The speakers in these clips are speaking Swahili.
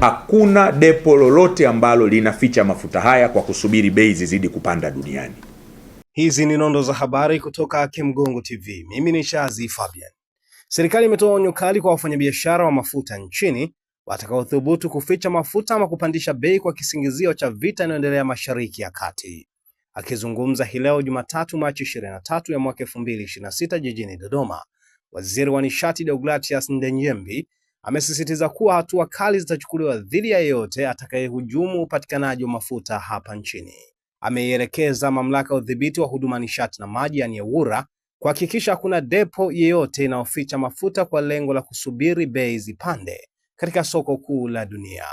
Hakuna depo lolote ambalo linaficha mafuta haya kwa kusubiri bei zizidi kupanda duniani. Hizi ni nondo za habari kutoka Kimgongo TV. Mimi ni Shazi Fabian. Serikali imetoa onyo kali kwa wafanyabiashara wa mafuta nchini watakaothubutu kuficha mafuta ama kupandisha bei kwa kisingizio cha vita inayoendelea Mashariki ya Kati. Akizungumza hii leo Jumatatu Machi 23 ya mwaka 2026 jijini Dodoma, Waziri wa Nishati Deogratias Ndejembi amesisitiza kuwa hatua kali zitachukuliwa dhidi ya yeyote atakayehujumu upatikanaji wa mafuta hapa nchini. Ameielekeza Mamlaka ya Udhibiti wa Huduma Nishati na Maji yani EWURA kuhakikisha hakuna depo yeyote inayoficha mafuta kwa lengo la kusubiri bei zipande katika soko kuu la dunia.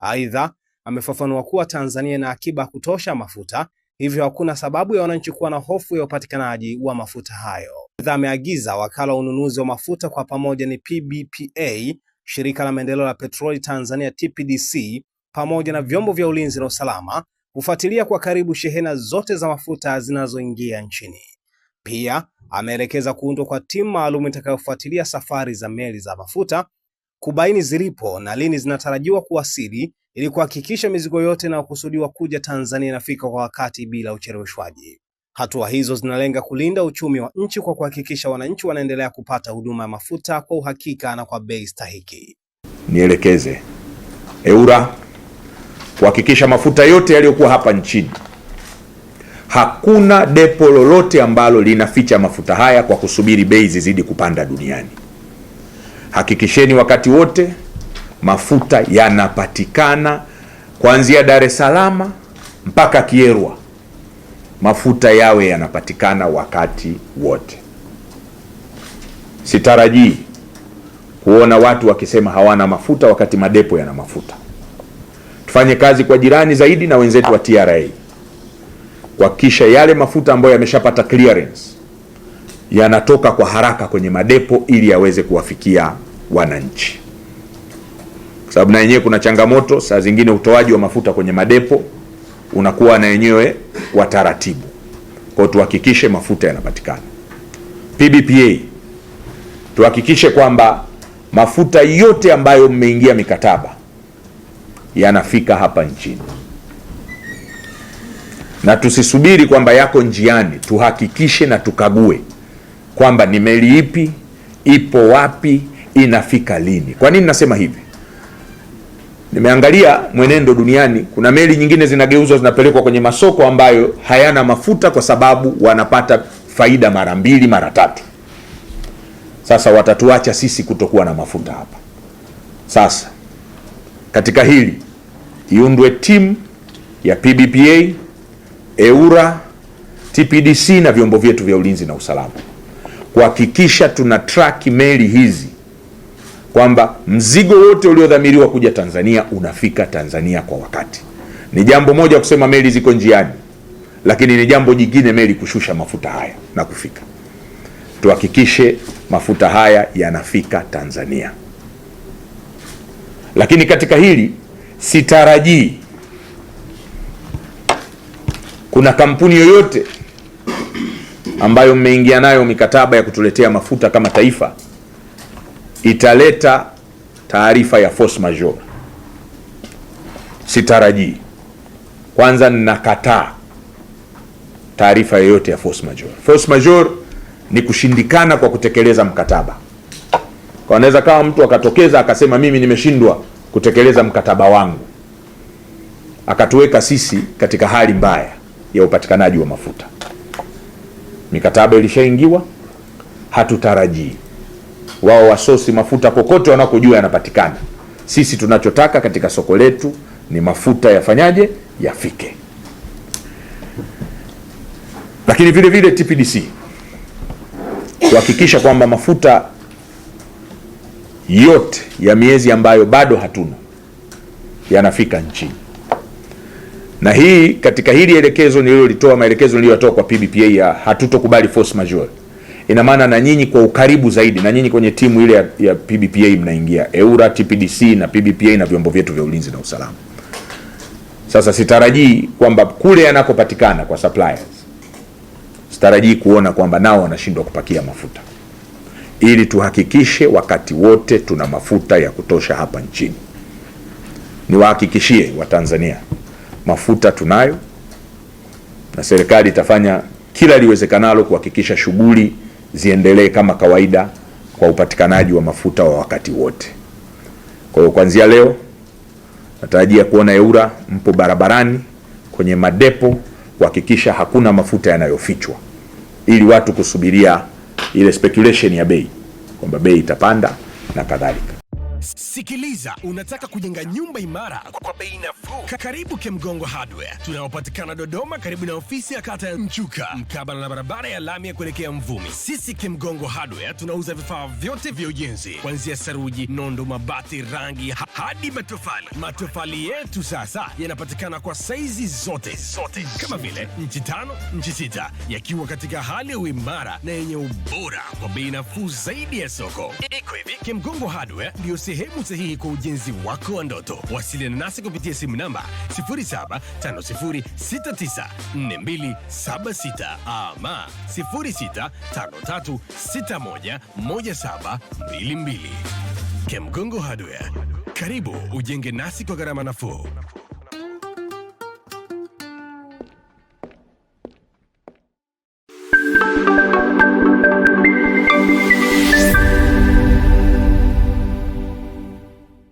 Aidha, amefafanua kuwa Tanzania ina akiba kutosha mafuta, hivyo hakuna sababu ya wananchi kuwa na hofu ya upatikanaji wa mafuta hayo. Aidha, ameagiza wakala wa ununuzi wa mafuta kwa pamoja ni PBPA, shirika la maendeleo la petroli Tanzania TPDC, pamoja na vyombo vya ulinzi na usalama kufuatilia kwa karibu shehena zote za mafuta zinazoingia nchini. Pia ameelekeza kuundwa kwa timu maalum itakayofuatilia safari za meli za mafuta, kubaini zilipo na lini zinatarajiwa kuwasili ili kuhakikisha mizigo yote inayokusudiwa kuja Tanzania inafika kwa wakati bila ucheleweshwaji. Hatua hizo zinalenga kulinda uchumi wa nchi kwa kuhakikisha wananchi wanaendelea kupata huduma ya mafuta kwa uhakika na kwa bei stahiki. Nielekeze EWURA kuhakikisha mafuta yote yaliyokuwa hapa nchini, hakuna depo lolote ambalo linaficha mafuta haya kwa kusubiri bei zizidi kupanda duniani. Hakikisheni wakati wote mafuta yanapatikana kuanzia Dar es Salaam mpaka Kierwa. Mafuta yawe yanapatikana wakati wote. Sitarajii kuona watu wakisema hawana mafuta wakati madepo yana mafuta. Tufanye kazi kwa jirani zaidi na wenzetu wa TRA kuhakikisha yale mafuta ambayo yameshapata clearance yanatoka kwa haraka kwenye madepo ili yaweze kuwafikia wananchi. Kwa sababu na yenyewe kuna changamoto, saa zingine utoaji wa mafuta kwenye madepo unakuwa na yenyewe wa taratibu. Kwa tuhakikishe mafuta yanapatikana. PBPA, tuhakikishe kwamba mafuta yote ambayo mmeingia mikataba yanafika hapa nchini. Na tusisubiri kwamba yako njiani, tuhakikishe na tukague kwamba ni meli ipi, ipo wapi, inafika lini. Kwa nini nasema hivi? Nimeangalia mwenendo duniani, kuna meli nyingine zinageuzwa zinapelekwa kwenye masoko ambayo hayana mafuta kwa sababu wanapata faida mara 2 mara 3. Sasa watatuacha sisi kutokuwa na mafuta hapa. Sasa katika hili iundwe timu ya PBPA, EWURA, TPDC na vyombo vyetu vya ulinzi na usalama kuhakikisha tuna track meli hizi kwamba mzigo wote uliodhamiriwa kuja Tanzania unafika Tanzania kwa wakati. Ni jambo moja kusema meli ziko njiani, lakini ni jambo jingine meli kushusha mafuta haya na kufika. Tuhakikishe mafuta haya yanafika Tanzania. Lakini katika hili sitarajii kuna kampuni yoyote ambayo mmeingia nayo mikataba ya kutuletea mafuta kama taifa italeta taarifa ya force majeure. Sitarajii. Kwanza ninakataa taarifa yoyote ya force majeure. Force majeure ni kushindikana kwa kutekeleza mkataba. Kwa anaweza kama mtu akatokeza akasema mimi nimeshindwa kutekeleza mkataba wangu, akatuweka sisi katika hali mbaya ya upatikanaji wa mafuta. Mikataba ilishaingiwa, hatutarajii wao wasosi mafuta kokote wanakojua yanapatikana. Sisi tunachotaka katika soko letu ni mafuta yafanyaje? Yafike. Lakini vile vile TPDC kuhakikisha kwamba mafuta yote ya miezi ambayo bado hatuna yanafika nchini. Na hii katika hili elekezo nililolitoa, maelekezo niliyotoa kwa PBPA ya hatutokubali force majeure, ina maana na nyinyi kwa ukaribu zaidi, na nyinyi kwenye timu ile ya PBPA mnaingia, EWURA, TPDC na PBPA na vyombo vyetu vya ulinzi na usalama. Sasa sitarajii kwamba kule yanakopatikana kwa suppliers, sitarajii kuona kwamba nao wanashindwa kupakia mafuta, ili tuhakikishe wakati wote tuna mafuta ya kutosha hapa nchini. niwahakikishie Watanzania, mafuta tunayo na serikali itafanya kila liwezekanalo kuhakikisha shughuli ziendelee kama kawaida kwa upatikanaji wa mafuta wa wakati wote. Kwa hiyo kuanzia leo natarajia kuona EWURA mpo barabarani kwenye madepo kuhakikisha hakuna mafuta yanayofichwa, ili watu kusubiria ile speculation ya bei kwamba bei itapanda na kadhalika. Sikiliza, unataka kujenga nyumba imara kwa bei nafuu? Karibu Kemgongo Hardware. Tunaopatikana Dodoma karibu na ofisi ya kata ya Mchuka, mkabala na barabara ya lami ya kuelekea Mvumi. Sisi Kemgongo Hardware tunauza vifaa vyote vya ujenzi, kuanzia saruji, nondo, mabati, rangi hadi matofali. Matofali yetu sasa yanapatikana kwa saizi zote kama vile inchi 5, inchi 6, yakiwa katika hali ya uimara na yenye ubora kwa bei nafuu zaidi ya soko. Iko hivi, Kemgongo Hardware ndio sehemu sahihi kwa ujenzi wako wa ndoto. Wasiliana nasi kupitia simu namba 0750694276 ama 0653611722. Kemgongo Hardware, karibu ujenge nasi kwa gharama nafuu.